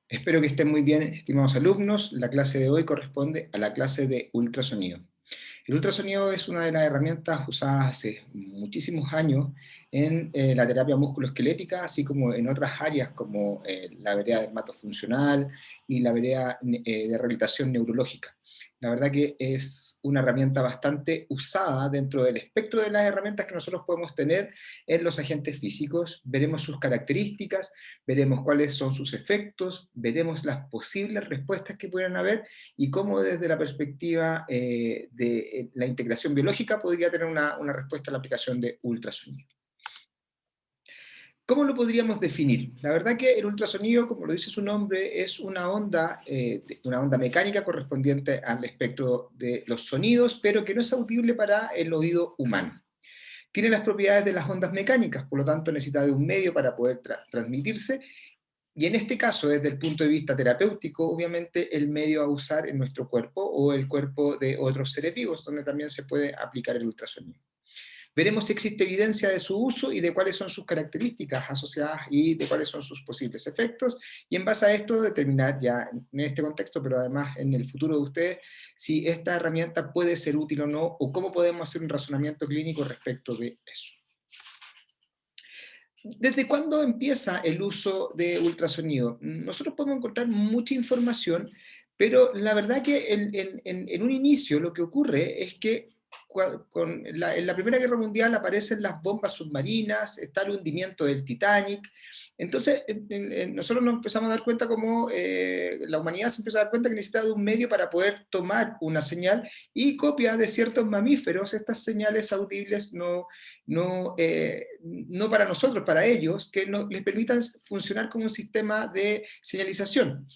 Espero que estén muy bien, estimados alumnos. La clase de hoy corresponde a la clase de ultrasonido. El ultrasonido es una de las herramientas usadas hace muchísimos años en la terapia musculoesquelética, así como en otras áreas como la vereda dermatofuncional y la vereda de rehabilitación neurológica. La verdad que es una herramienta bastante usada dentro del espectro de las herramientas que nosotros podemos tener en los agentes físicos. Veremos sus características, veremos cuáles son sus efectos, veremos las posibles respuestas que puedan haber y cómo desde la perspectiva de la integración biológica podría tener una respuesta a la aplicación de ultrasonido. ¿Cómo lo podríamos definir? La verdad que el ultrasonido, como lo dice su nombre, es una onda mecánica correspondiente al espectro de los sonidos, pero que no es audible para el oído humano. Tiene las propiedades de las ondas mecánicas, por lo tanto necesita de un medio para poder transmitirse, y en este caso, desde el punto de vista terapéutico, obviamente el medio a usar en nuestro cuerpo o el cuerpo de otros seres vivos, donde también se puede aplicar el ultrasonido. Veremos si existe evidencia de su uso y de cuáles son sus características asociadas y de cuáles son sus posibles efectos, y en base a esto determinar ya en este contexto, pero además en el futuro de ustedes, si esta herramienta puede ser útil o no, o cómo podemos hacer un razonamiento clínico respecto de eso. ¿Desde cuándo empieza el uso de ultrasonido? Nosotros podemos encontrar mucha información, pero la verdad que en un inicio lo que ocurre es que en la Primera Guerra Mundial aparecen las bombas submarinas, está el hundimiento del Titanic. Entonces nosotros nos empezamos a dar cuenta como la humanidad se empezó a dar cuenta que necesitaba de un medio para poder tomar una señal y copia de ciertos mamíferos estas señales audibles no para nosotros, para ellos, que les permitan funcionar como un sistema de señalización.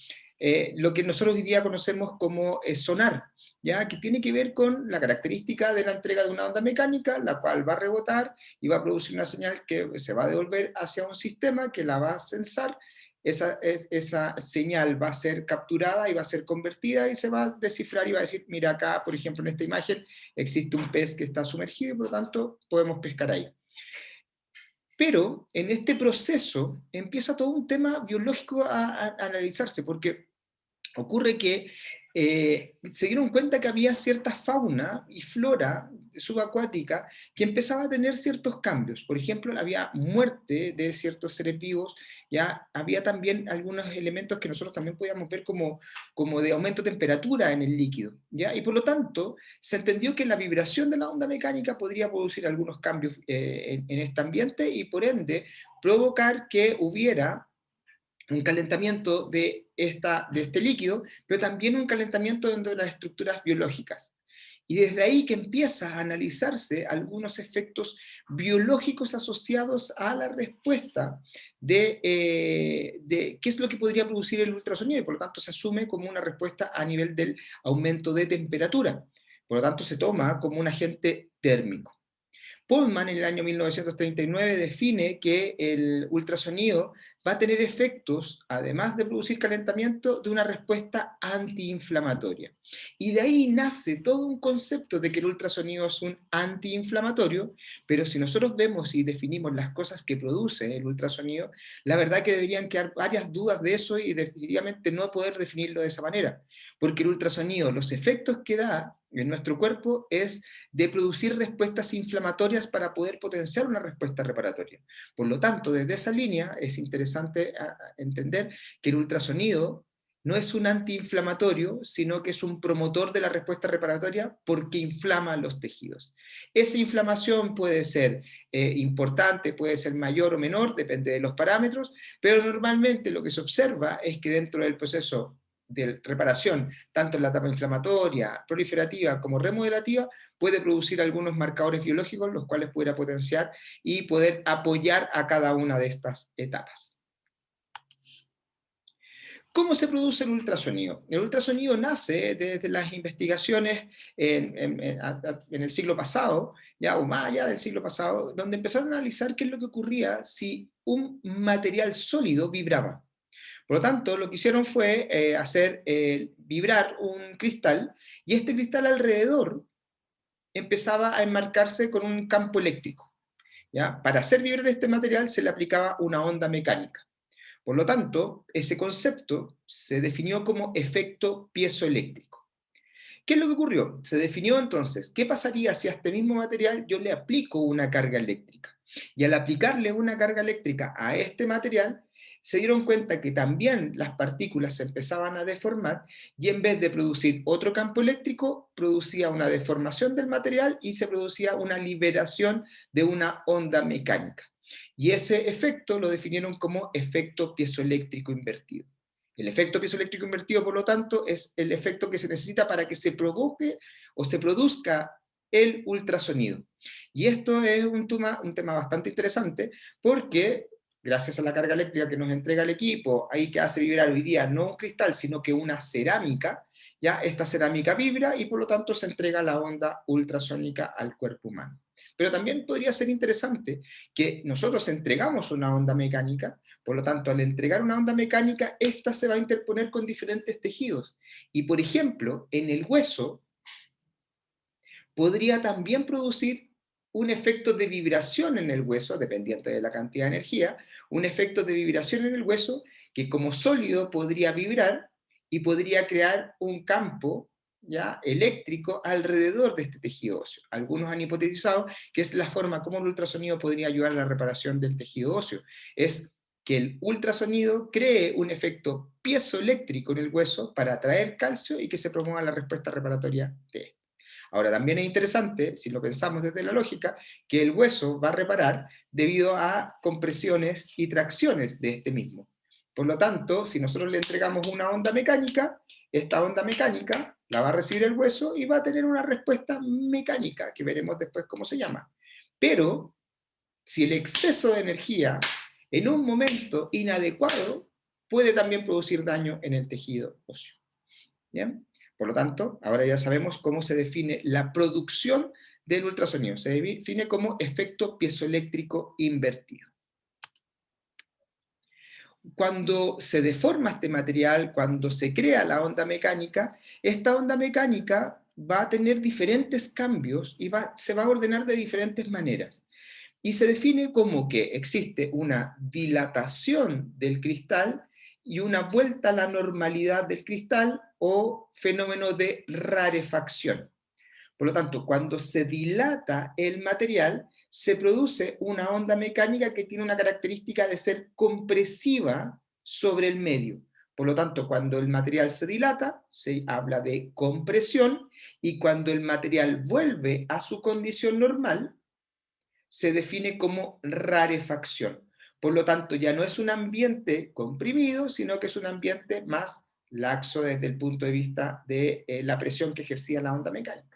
Lo que nosotros hoy día conocemos como sonar, ¿ya? Que tiene que ver con la característica de la entrega de una onda mecánica, la cual va a rebotar y va a producir una señal que se va a devolver hacia un sistema que la va a sensar. Esa señal va a ser capturada y va a ser convertida y se va a descifrar y va a decir, mira acá, por ejemplo, en esta imagen existe un pez que está sumergido y por lo tanto podemos pescar ahí. Pero en este proceso empieza todo un tema biológico a analizarse, porque ocurre que se dieron cuenta que había cierta fauna y flora subacuática que empezaba a tener ciertos cambios. Por ejemplo, había muerte de ciertos seres vivos, ya había también algunos elementos que nosotros también podíamos ver como de aumento de temperatura en el líquido, ¿ya? Y por lo tanto, se entendió que la vibración de la onda mecánica podría producir algunos cambios en este ambiente y por ende provocar que hubiera un calentamiento de este líquido, pero también un calentamiento dentro de las estructuras biológicas. Y desde ahí que empieza a analizarse algunos efectos biológicos asociados a la respuesta de qué es lo que podría producir el ultrasonido, y por lo tanto se asume como una respuesta a nivel del aumento de temperatura. Por lo tanto se toma como un agente térmico. Polman en el año 1939 define que el ultrasonido va a tener efectos, además de producir calentamiento, de una respuesta antiinflamatoria. Y de ahí nace todo un concepto de que el ultrasonido es un antiinflamatorio, pero si nosotros vemos y definimos las cosas que produce el ultrasonido, la verdad que deberían quedar varias dudas de eso y definitivamente no poder definirlo de esa manera, porque el ultrasonido, los efectos que da en nuestro cuerpo es de producir respuestas inflamatorias para poder potenciar una respuesta reparatoria. Por lo tanto, desde esa línea es interesante entender que el ultrasonido no es un antiinflamatorio, sino que es un promotor de la respuesta reparatoria porque inflama los tejidos. Esa inflamación puede ser importante, puede ser mayor o menor, depende de los parámetros, pero normalmente lo que se observa es que dentro del proceso de reparación, tanto en la etapa inflamatoria, proliferativa como remodelativa, puede producir algunos marcadores biológicos, los cuales pudiera potenciar y poder apoyar a cada una de estas etapas. ¿Cómo se produce el ultrasonido? El ultrasonido nace desde las investigaciones en el siglo pasado, ya, o más allá del siglo pasado, donde empezaron a analizar qué es lo que ocurría si un material sólido vibraba. Por lo tanto, lo que hicieron fue hacer vibrar un cristal y este cristal alrededor empezaba a enmarcarse con un campo eléctrico. ¿Ya? Para hacer vibrar este material se le aplicaba una onda mecánica. Por lo tanto, ese concepto se definió como efecto piezoeléctrico. ¿Qué es lo que ocurrió? Se definió entonces, ¿qué pasaría si a este mismo material yo le aplico una carga eléctrica? Y al aplicarle una carga eléctrica a este material, se dieron cuenta que también las partículas se empezaban a deformar y en vez de producir otro campo eléctrico, producía una deformación del material y se producía una liberación de una onda mecánica. Y ese efecto lo definieron como efecto piezoeléctrico invertido. El efecto piezoeléctrico invertido, por lo tanto, es el efecto que se necesita para que se provoque o se produzca el ultrasonido. Y esto es un tema bastante interesante porque gracias a la carga eléctrica que nos entrega el equipo, ahí que hace vibrar hoy día no un cristal, sino que una cerámica, ya esta cerámica vibra y por lo tanto se entrega la onda ultrasónica al cuerpo humano. Pero también podría ser interesante que nosotros entregamos una onda mecánica, por lo tanto, al entregar una onda mecánica, esta se va a interponer con diferentes tejidos. Y por ejemplo, en el hueso, podría también producir un efecto de vibración en el hueso, dependiente de la cantidad de energía, un efecto de vibración en el hueso que como sólido podría vibrar y podría crear un campo ya eléctrico alrededor de este tejido óseo. Algunos han hipotetizado que es la forma como el ultrasonido podría ayudar a la reparación del tejido óseo. Es que el ultrasonido cree un efecto piezoeléctrico en el hueso para atraer calcio y que se promueva la respuesta reparatoria de este. Ahora, también es interesante, si lo pensamos desde la lógica, que el hueso va a reparar debido a compresiones y tracciones de este mismo. Por lo tanto, si nosotros le entregamos una onda mecánica, esta onda mecánica la va a recibir el hueso y va a tener una respuesta mecánica, que veremos después cómo se llama. Pero, si el exceso de energía en un momento inadecuado puede también producir daño en el tejido óseo. ¿Bien? Por lo tanto, ahora ya sabemos cómo se define la producción del ultrasonido. Se define como efecto piezoeléctrico invertido. Cuando se deforma este material, cuando se crea la onda mecánica, esta onda mecánica va a tener diferentes cambios y se va a ordenar de diferentes maneras. Y se define como que existe una dilatación del cristal y una vuelta a la normalidad del cristal o fenómeno de rarefacción. Por lo tanto, cuando se dilata el material, se produce una onda mecánica que tiene una característica de ser compresiva sobre el medio. Por lo tanto, cuando el material se dilata, se habla de compresión, y cuando el material vuelve a su condición normal, se define como rarefacción. Por lo tanto, ya no es un ambiente comprimido, sino que es un ambiente más laxo desde el punto de vista de la presión que ejercía la onda mecánica.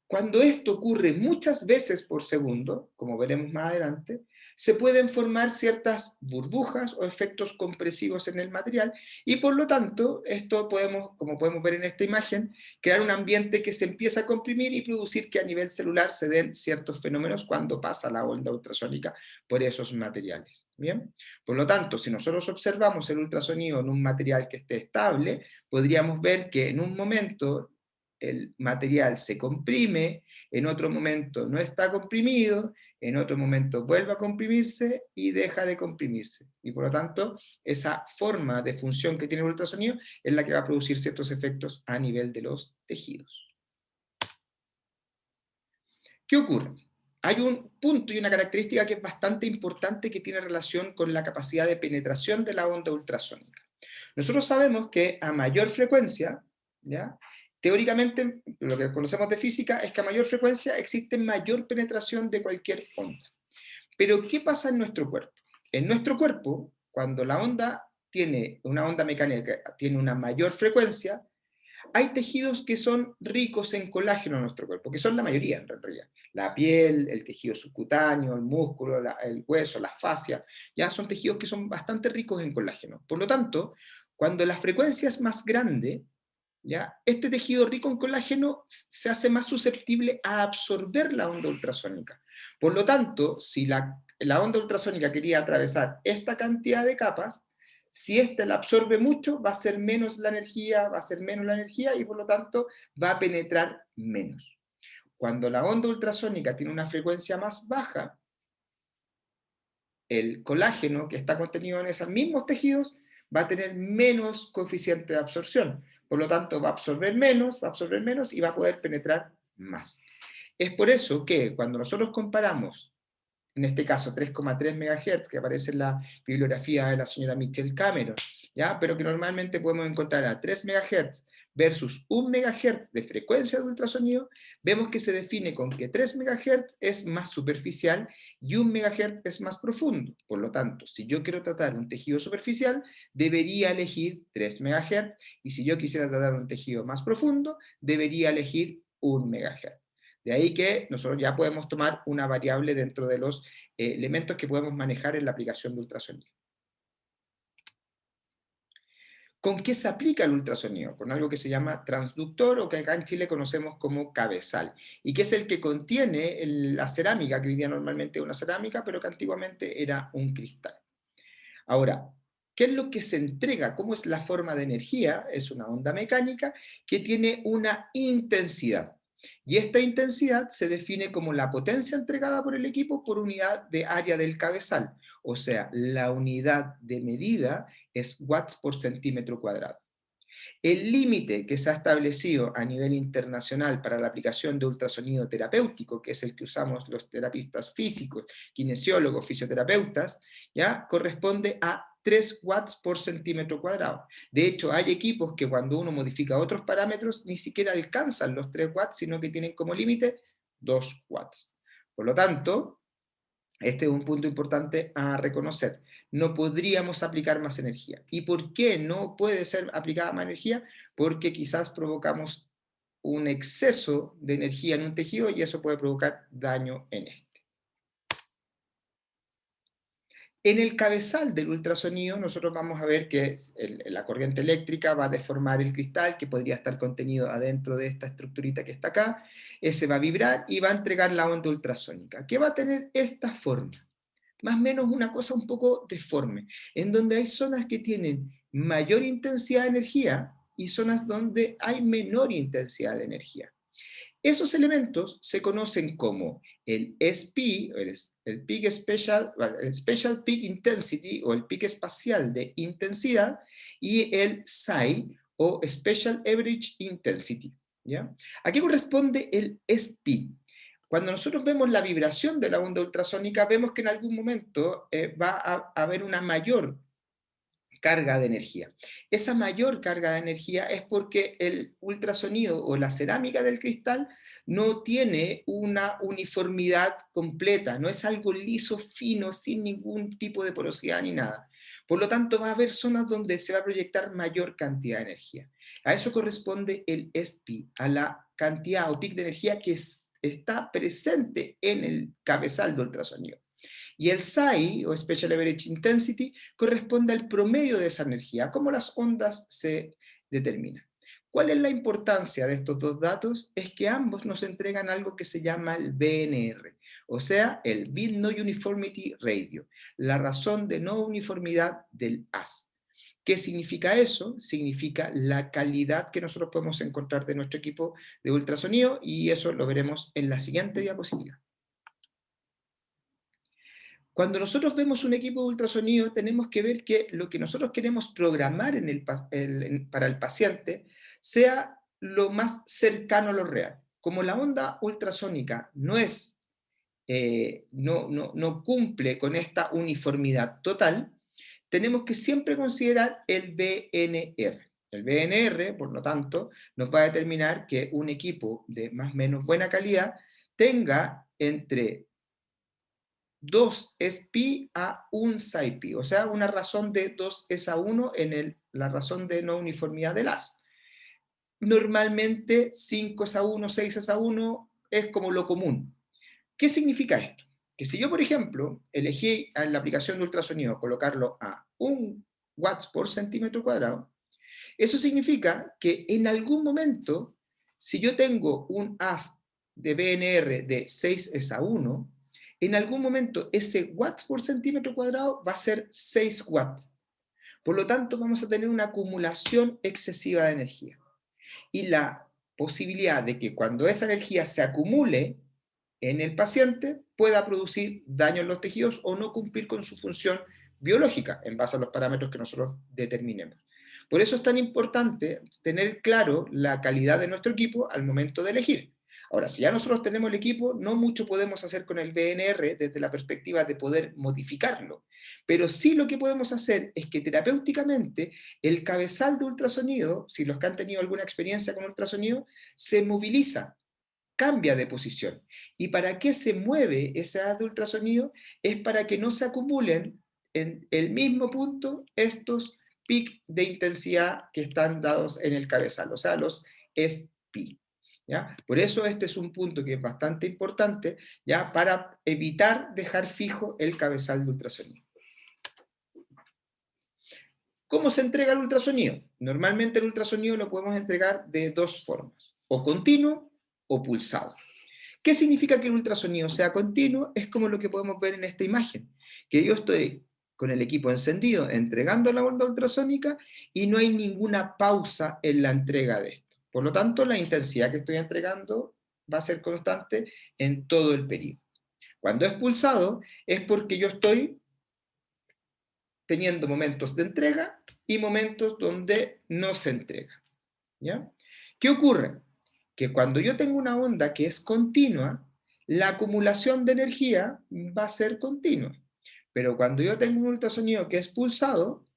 Cuando esto ocurre muchas veces por segundo, como veremos más adelante, se pueden formar ciertas burbujas o efectos compresivos en el material y por lo tanto esto podemos, como podemos ver en esta imagen, crear un ambiente que se empieza a comprimir y producir que a nivel celular se den ciertos fenómenos cuando pasa la onda ultrasónica por esos materiales. ¿Bien? Por lo tanto, si nosotros observamos el ultrasonido en un material que esté estable, podríamos ver que en un momento el material se comprime, en otro momento no está comprimido, en otro momento vuelve a comprimirse y deja de comprimirse. Y por lo tanto, esa forma de función que tiene el ultrasonido es la que va a producir ciertos efectos a nivel de los tejidos. ¿Qué ocurre? Hay un punto y una característica que es bastante importante que tiene relación con la capacidad de penetración de la onda ultrasónica. Nosotros sabemos que a mayor frecuencia, ¿ya? Teóricamente, lo que conocemos de física es que a mayor frecuencia existe mayor penetración de cualquier onda. Pero, ¿qué pasa en nuestro cuerpo? En nuestro cuerpo, cuando la onda tiene una onda mecánica, tiene una mayor frecuencia, hay tejidos que son ricos en colágeno en nuestro cuerpo, que son la mayoría en realidad. La piel, el tejido subcutáneo, el músculo, el hueso, la fascia, ya son tejidos que son bastante ricos en colágeno. Por lo tanto, cuando la frecuencia es más grande, ¿ya? Este tejido rico en colágeno se hace más susceptible a absorber la onda ultrasónica. Por lo tanto, si la onda ultrasónica quería atravesar esta cantidad de capas, si ésta la absorbe mucho, va a ser menos la energía, va a ser menos la energía y por lo tanto va a penetrar menos. Cuando la onda ultrasónica tiene una frecuencia más baja, el colágeno que está contenido en esos mismos tejidos va a tener menos coeficiente de absorción. Por lo tanto, va a absorber menos y va a poder penetrar más. Es por eso que cuando nosotros comparamos, en este caso 3,3 MHz, que aparece en la bibliografía de la señora Michelle Cameron, ¿ya? Pero que normalmente podemos encontrar a 3 MHz versus 1 MHz de frecuencia de ultrasonido, vemos que se define con que 3 MHz es más superficial y 1 MHz es más profundo. Por lo tanto, si yo quiero tratar un tejido superficial, debería elegir 3 MHz, y si yo quisiera tratar un tejido más profundo, debería elegir 1 MHz. De ahí que nosotros ya podemos tomar una variable dentro de los elementos que podemos manejar en la aplicación de ultrasonido. ¿Con qué se aplica el ultrasonido? Con algo que se llama transductor, o que acá en Chile conocemos como cabezal, y que es el que contiene la cerámica, que hoy día normalmente es una cerámica, pero que antiguamente era un cristal. Ahora, ¿qué es lo que se entrega? ¿Cómo es la forma de energía? Es una onda mecánica que tiene una intensidad. Y esta intensidad se define como la potencia entregada por el equipo por unidad de área del cabezal. O sea, la unidad de medida es watts por centímetro cuadrado. El límite que se ha establecido a nivel internacional para la aplicación de ultrasonido terapéutico, que es el que usamos los terapistas físicos, kinesiólogos, fisioterapeutas, ¿ya? Corresponde a 3 watts por centímetro cuadrado. De hecho, hay equipos que cuando uno modifica otros parámetros ni siquiera alcanzan los 3 watts, sino que tienen como límite 2 watts. Por lo tanto, este es un punto importante a reconocer. No podríamos aplicar más energía. ¿Y por qué no puede ser aplicada más energía? Porque quizás provocamos un exceso de energía en un tejido y eso puede provocar daño en este. En el cabezal del ultrasonido nosotros vamos a ver que la corriente eléctrica va a deformar el cristal que podría estar contenido adentro de esta estructurita que está acá. Ese va a vibrar y va a entregar la onda ultrasónica, que va a tener esta forma. Más o menos una cosa un poco deforme, en donde hay zonas que tienen mayor intensidad de energía y zonas donde hay menor intensidad de energía. Esos elementos se conocen como el SP, el Peak Special, el Special Peak Intensity, o el pico espacial de intensidad, y el SAI, o Special Average Intensity. ¿Ya? ¿A qué corresponde el SP? Cuando nosotros vemos la vibración de la onda ultrasónica, vemos que en algún momento va a haber una mayor carga de energía. Esa mayor carga de energía es porque el ultrasonido o la cerámica del cristal no tiene una uniformidad completa, no es algo liso, fino, sin ningún tipo de porosidad ni nada. Por lo tanto, va a haber zonas donde se va a proyectar mayor cantidad de energía. A eso corresponde el SPI, a la cantidad o pic de energía que está presente en el cabezal de ultrasonido. Y el SAI, o Special Average Intensity, corresponde al promedio de esa energía, cómo las ondas se determinan. ¿Cuál es la importancia de estos dos datos? Es que ambos nos entregan algo que se llama el BNR, o sea, el Bit No Uniformity Radio, la razón de no uniformidad del haz. ¿Qué significa eso? Significa la calidad que nosotros podemos encontrar de nuestro equipo de ultrasonido, y eso lo veremos en la siguiente diapositiva. Cuando nosotros vemos un equipo de ultrasonido, tenemos que ver que lo que nosotros queremos programar para el paciente sea lo más cercano a lo real. Como la onda ultrasónica no cumple con esta uniformidad total, tenemos que siempre considerar el BNR. El BNR, por lo tanto, nos va a determinar que un equipo de más o menos buena calidad tenga entre 2 es pi a 1 psi pi, o sea, una razón de 2 es a 1 en la razón de no uniformidad del haz. Normalmente 5 es a 1, 6 es a 1 es como lo común. ¿Qué significa esto? Que si yo, por ejemplo, elegí en la aplicación de ultrasonido colocarlo a 1 watts por centímetro cuadrado, eso significa que en algún momento, si yo tengo un haz de BNR de 6 es a 1, en algún momento ese watts por centímetro cuadrado va a ser 6 watts. Por lo tanto, vamos a tener una acumulación excesiva de energía. Y la posibilidad de que cuando esa energía se acumule en el paciente pueda producir daño en los tejidos o no cumplir con su función biológica en base a los parámetros que nosotros determinemos. Por eso es tan importante tener claro la calidad de nuestro equipo al momento de elegir. Ahora, si ya nosotros tenemos el equipo, no mucho podemos hacer con el BNR desde la perspectiva de poder modificarlo, pero sí lo que podemos hacer es que terapéuticamente el cabezal de ultrasonido, si los que han tenido alguna experiencia con ultrasonido, se moviliza, cambia de posición. ¿Y para qué se mueve ese haz de ultrasonido? Es para que no se acumulen en el mismo punto estos picos de intensidad que están dados en el cabezal, o sea, los SPI. ¿Ya? Por eso este es un punto que es bastante importante, ¿ya? Para evitar dejar fijo el cabezal de ultrasonido. ¿Cómo se entrega el ultrasonido? Normalmente el ultrasonido lo podemos entregar de dos formas, o continuo o pulsado. ¿Qué significa que el ultrasonido sea continuo? Es como lo que podemos ver en esta imagen, que yo estoy con el equipo encendido entregando la onda ultrasónica y no hay ninguna pausa en la entrega de esto. Por lo tanto, la intensidad que estoy entregando va a ser constante en todo el periodo. Cuando es pulsado es porque yo estoy teniendo momentos de entrega y momentos donde no se entrega. ¿Ya? ¿Qué ocurre? Que cuando yo tengo una onda que es continua, la acumulación de energía va a ser continua. Pero cuando yo tengo un ultrasonido que es pulsado,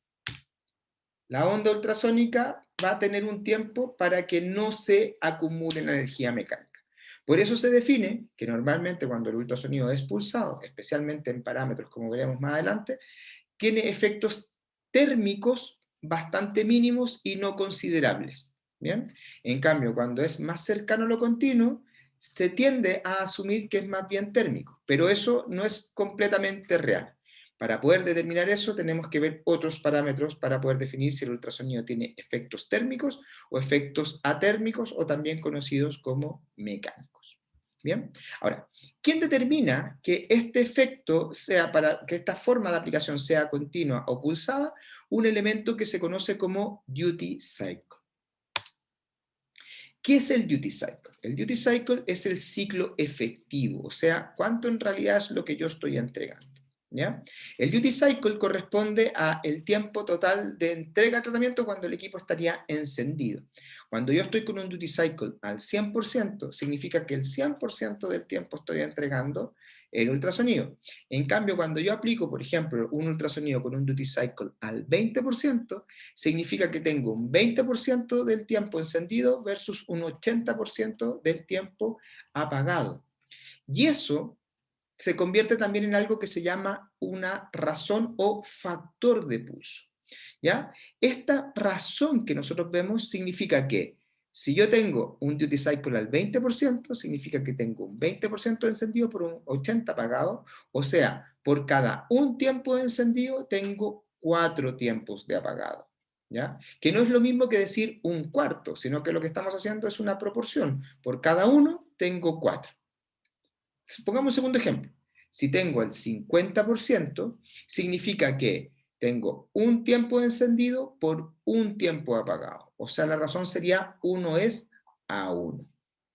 la onda ultrasónica va a tener un tiempo para que no se acumule la energía mecánica. Por eso se define que normalmente cuando el ultrasonido es pulsado, especialmente en parámetros como veremos más adelante, tiene efectos térmicos bastante mínimos y no considerables. ¿Bien? En cambio, cuando es más cercano a lo continuo, se tiende a asumir que es más bien térmico, pero eso no es completamente real. Para poder determinar eso, tenemos que ver otros parámetros para poder definir si el ultrasonido tiene efectos térmicos o efectos atérmicos, o también conocidos como mecánicos. Bien, ahora, ¿quién determina que este efecto sea, para que esta forma de aplicación sea continua o pulsada? Un elemento que se conoce como duty cycle. ¿Qué es el duty cycle? El duty cycle es el ciclo efectivo, o sea, cuánto en realidad es lo que yo estoy entregando. ¿Ya? El duty cycle corresponde al tiempo total de entrega de tratamiento cuando el equipo estaría encendido. Cuando yo estoy con un duty cycle al 100%, significa que el 100% del tiempo estoy entregando el ultrasonido. En cambio, cuando yo aplico, por ejemplo, un ultrasonido con un duty cycle al 20%, significa que tengo un 20% del tiempo encendido versus un 80% del tiempo apagado. Y eso se convierte también en algo que se llama una razón o factor de pulso. ¿Ya? Esta razón que nosotros vemos significa que si yo tengo un duty cycle al 20%, significa que tengo un 20% de encendido por un 80% apagado, o sea, por cada un tiempo de encendido tengo 4 tiempos de apagado. ¿Ya? Que no es lo mismo que decir un cuarto, sino que lo que estamos haciendo es una proporción. Por cada uno tengo 4. Pongamos un segundo ejemplo. Si tengo el 50%, significa que tengo un tiempo encendido por un tiempo apagado. O sea, la razón sería 1 es a 1.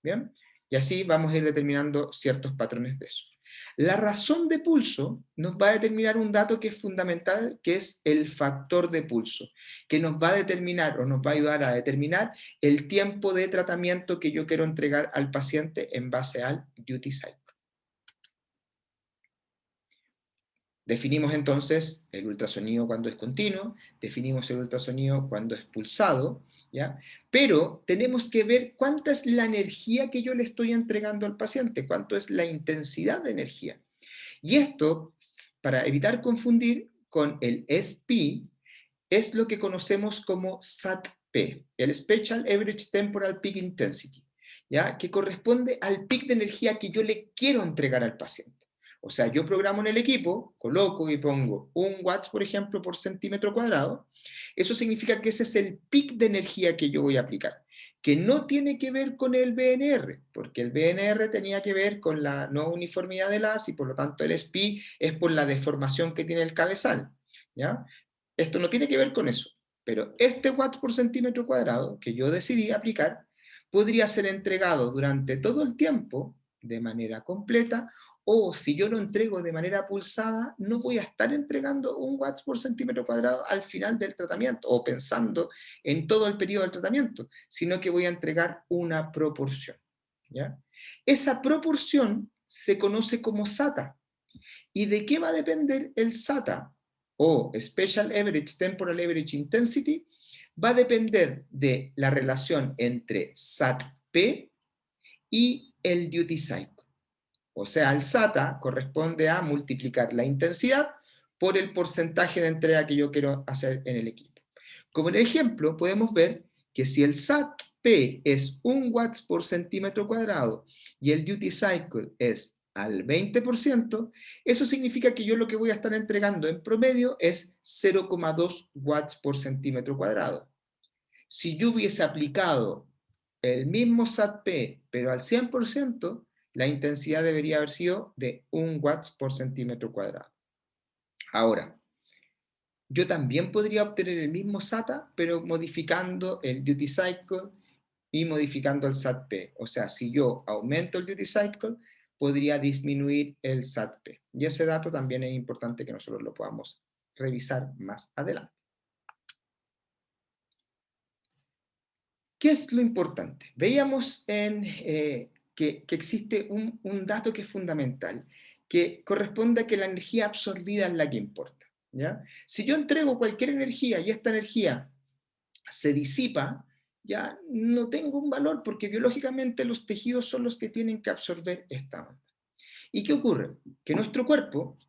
¿Bien? Y así vamos a ir determinando ciertos patrones de eso. La razón de pulso nos va a determinar un dato que es fundamental, que es el factor de pulso, que nos va a determinar o nos va a ayudar a determinar el tiempo de tratamiento que yo quiero entregar al paciente en base al duty cycle. Definimos entonces el ultrasonido cuando es continuo, definimos el ultrasonido cuando es pulsado, ¿ya? Pero tenemos que ver cuánta es la energía que yo le estoy entregando al paciente, cuánto es la intensidad de energía. Y esto, para evitar confundir con el SP, es lo que conocemos como SATP, el Special Average Temporal Peak Intensity, ¿ya? Que corresponde al pic de energía que yo le quiero entregar al paciente. O sea, yo programo en el equipo, coloco y pongo 1 watts, por ejemplo, por centímetro cuadrado. Eso significa que ese es el pic de energía que yo voy a aplicar, que no tiene que ver con el BNR, porque el BNR tenía que ver con la no uniformidad del haz y por lo tanto el SPI es por la deformación que tiene el cabezal. ¿Ya? Esto no tiene que ver con eso, pero este watt por centímetro cuadrado que yo decidí aplicar podría ser entregado durante todo el tiempo de manera completa, o si yo lo entrego de manera pulsada, no voy a estar entregando 1 watts por centímetro cuadrado al final del tratamiento, o pensando en todo el periodo del tratamiento, sino que voy a entregar una proporción, ¿ya? Esa proporción se conoce como SATA. ¿Y de qué va a depender el SATA? O Special Average Temporal Average Intensity, va a depender de la relación entre SAT-P y el duty cycle. O sea, el SATA corresponde a multiplicar la intensidad por el porcentaje de entrega que yo quiero hacer en el equipo. Como en el ejemplo, podemos ver que si el SAT-P es 1 watts por centímetro cuadrado y el duty cycle es al 20%, eso significa que yo lo que voy a estar entregando en promedio es 0,2 watts por centímetro cuadrado. Si yo hubiese aplicado el mismo SAT-P, pero al 100%, la intensidad debería haber sido de 1 watts por centímetro cuadrado. Ahora, yo también podría obtener el mismo SATA, pero modificando el duty cycle y modificando el SAT-P. O sea, si yo aumento el duty cycle, podría disminuir el SAT-P. Y ese dato también es importante que nosotros lo podamos revisar más adelante. ¿Qué es lo importante? Veíamos que existe un dato que es fundamental, que corresponde a que la energía absorbida es la que importa, ¿ya? Si yo entrego cualquier energía y esta energía se disipa, ya no tengo un valor porque biológicamente los tejidos son los que tienen que absorber esta onda. ¿Y qué ocurre? Que nuestro cuerpo,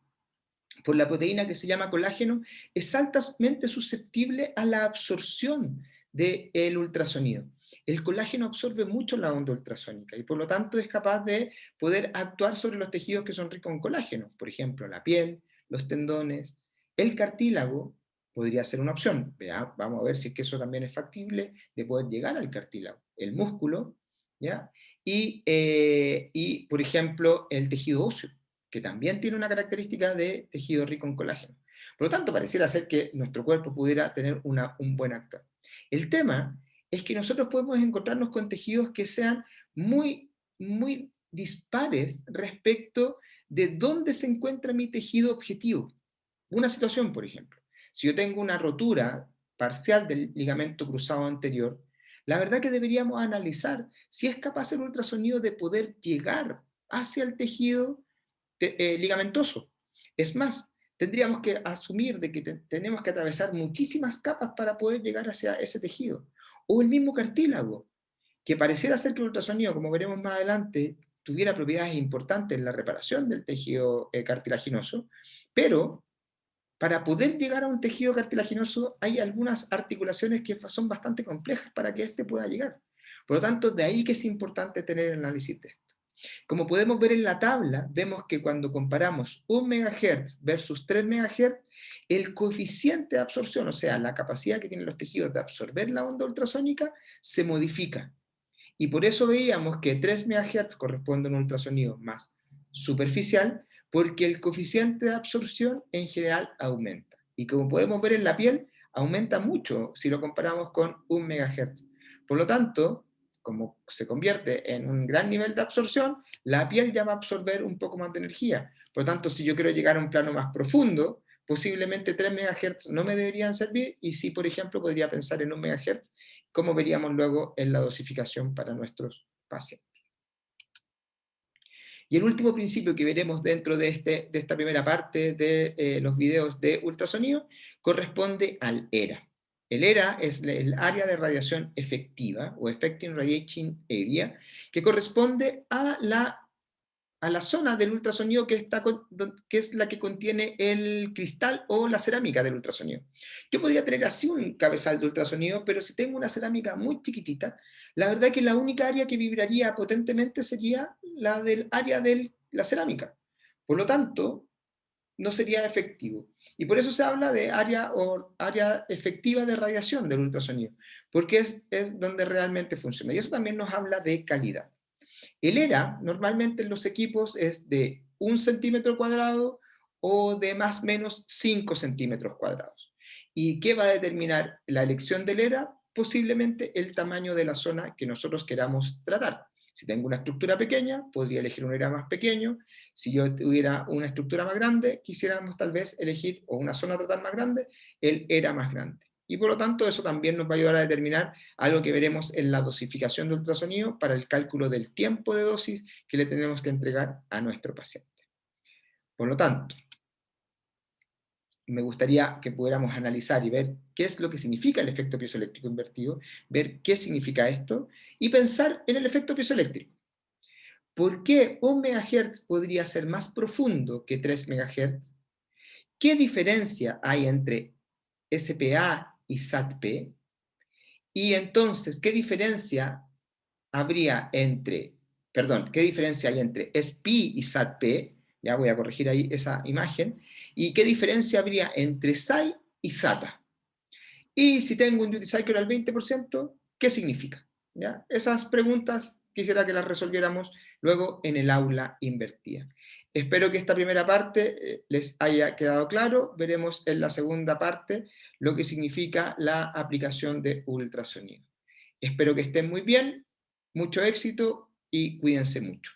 por la proteína que se llama colágeno, es altamente susceptible a la absorción del ultrasonido. El colágeno absorbe mucho la onda ultrasónica y por lo tanto es capaz de poder actuar sobre los tejidos que son ricos en colágeno, por ejemplo, la piel, los tendones, el cartílago podría ser una opción. Vamos a ver si es que eso también es factible de poder llegar al cartílago, el músculo, ¿ya? Y por ejemplo, el tejido óseo, que también tiene una característica de tejido rico en colágeno. Por lo tanto, pareciera ser que nuestro cuerpo pudiera tener un buen actor. El tema es que nosotros podemos encontrarnos con tejidos que sean muy dispares respecto de dónde se encuentra mi tejido objetivo. Una situación, por ejemplo, si yo tengo una rotura parcial del ligamento cruzado anterior, la verdad que deberíamos analizar si es capaz el ultrasonido de poder llegar hacia el tejido ligamentoso. Es más, tendríamos que asumir de que tenemos que atravesar muchísimas capas para poder llegar hacia ese tejido. O el mismo cartílago, que pareciera ser que el ultrasonido, como veremos más adelante, tuviera propiedades importantes en la reparación del tejido cartilaginoso, pero para poder llegar a un tejido cartilaginoso hay algunas articulaciones que son bastante complejas para que éste pueda llegar. Por lo tanto, de ahí que es importante tener el análisis de esto. Como podemos ver en la tabla, vemos que cuando comparamos 1 MHz versus 3 MHz, el coeficiente de absorción, o sea, la capacidad que tienen los tejidos de absorber la onda ultrasónica, se modifica. Y por eso veíamos que 3 MHz corresponde a un ultrasonido más superficial, porque el coeficiente de absorción en general aumenta. Y como podemos ver en la piel, aumenta mucho si lo comparamos con 1 MHz. Por lo tanto, como se convierte en un gran nivel de absorción, la piel ya va a absorber un poco más de energía. Por lo tanto, si yo quiero llegar a un plano más profundo, posiblemente 3 MHz no me deberían servir, y sí, por ejemplo, podría pensar en 1 MHz, como veríamos luego en la dosificación para nuestros pacientes. Y el último principio que veremos dentro de esta primera parte de los videos de ultrasonido corresponde al ERA. El ERA es el área de radiación efectiva, o Effective Radiation Area, que corresponde a la zona del ultrasonido que es la que contiene el cristal o la cerámica del ultrasonido. Yo podría tener así un cabezal de ultrasonido, pero si tengo una cerámica muy chiquitita, la verdad que la única área que vibraría potentemente sería la del área de la cerámica. Por lo tanto, no sería efectivo. Y por eso se habla de área efectiva de radiación del ultrasonido, porque es donde realmente funciona. Y eso también nos habla de calidad. El ERA normalmente en los equipos es de 1 centímetro cuadrado o de más o menos 5 centímetros cuadrados. ¿Y qué va a determinar la elección del ERA? Posiblemente el tamaño de la zona que nosotros queramos tratar. Si tengo una estructura pequeña, podría elegir un ERA más pequeño. Si yo tuviera una estructura más grande, quisiéramos tal vez elegir, o una zona a tratar más grande, el ERA más grande. Y por lo tanto, eso también nos va a ayudar a determinar algo que veremos en la dosificación de ultrasonido para el cálculo del tiempo de dosis que le tenemos que entregar a nuestro paciente. Por lo tanto, me gustaría que pudiéramos analizar y ver qué es lo que significa el efecto piezoeléctrico invertido, ver qué significa esto, y pensar en el efecto piezoeléctrico. ¿Por qué 1 MHz podría ser más profundo que 3 MHz? ¿Qué diferencia hay entre SPA y SAT-P? Y entonces, ¿qué diferencia habría entre, perdón, qué diferencia hay entre SPI y SAT-P? Ya voy a corregir ahí esa imagen. ¿Y qué diferencia habría entre SAI y SATA? Y si tengo un duty cycle al 20%, ¿qué significa? ¿Ya? Esas preguntas quisiera que las resolviéramos luego en el aula invertida. Espero que esta primera parte les haya quedado claro. Veremos en la segunda parte lo que significa la aplicación de ultrasonido. Espero que estén muy bien, mucho éxito y cuídense mucho.